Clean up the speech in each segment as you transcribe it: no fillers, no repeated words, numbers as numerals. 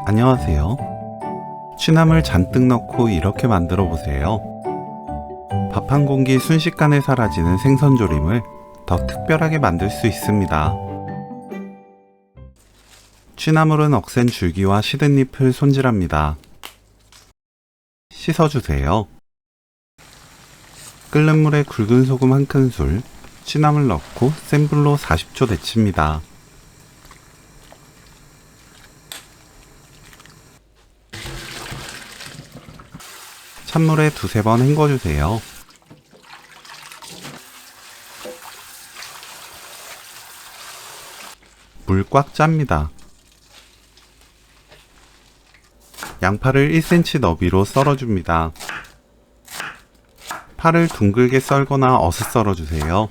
안녕하세요. 취나물 잔뜩 넣고 이렇게 만들어 보세요. 밥 한 공기 순식간에 사라지는 생선조림을 더 특별하게 만들 수 있습니다. 취나물은 억센 줄기와 시든 잎을 손질합니다. 씻어주세요. 끓는 물에 굵은 소금 1큰술, 취나물 넣고 센 불로 40초 데칩니다. 찬물에 두세 번 헹궈주세요. 물 꽉 짭니다. 양파를 1cm 너비로 썰어줍니다. 파를 둥글게 썰거나 어슷 썰어주세요.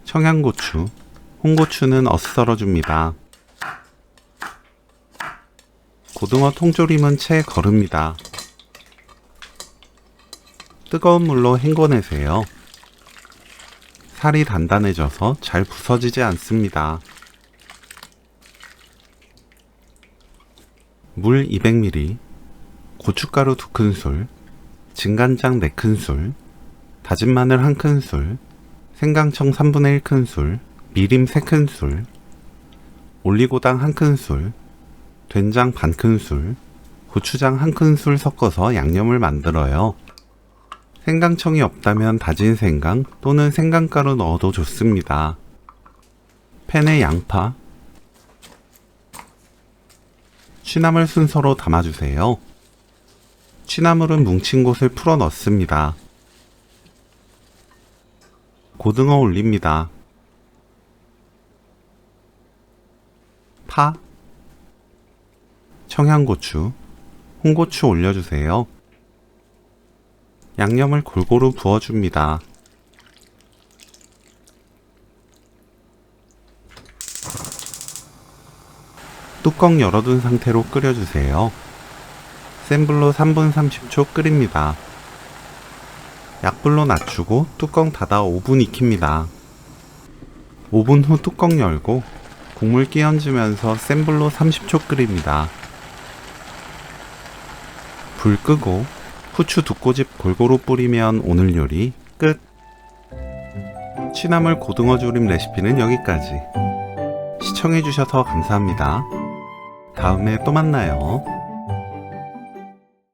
청양고추, 홍고추는 어슷 썰어줍니다. 고등어 통조림은 채 거릅니다. 뜨거운 물로 헹궈내세요. 살이 단단해져서 잘 부서지지 않습니다. 물 200ml, 고춧가루 2큰술, 진간장 4큰술, 다진 마늘 1큰술, 생강청 1/3 큰술, 미림 3큰술, 올리고당 1큰술, 된장 반큰술, 고추장 1큰술 섞어서 양념을 만들어요. 생강청이 없다면 다진 생강 또는 생강가루 넣어도 좋습니다. 팬에 양파, 취나물 순서로 담아주세요. 취나물은 뭉친 곳을 풀어 넣습니다. 고등어 올립니다. 파, 청양고추, 홍고추 올려주세요. 양념을 골고루 부어줍니다. 뚜껑 열어둔 상태로 끓여주세요. 센 불로 3분 30초 끓입니다. 약불로 낮추고 뚜껑 닫아 5분 익힙니다. 5분 후 뚜껑 열고 국물 끼얹으면서 센 불로 30초 끓입니다. 불 끄고 후추 2꼬집 골고루 뿌리면 오늘 요리 끝! 취나물 고등어 조림 레시피는 여기까지. 시청해주셔서 감사합니다. 다음에 또 만나요.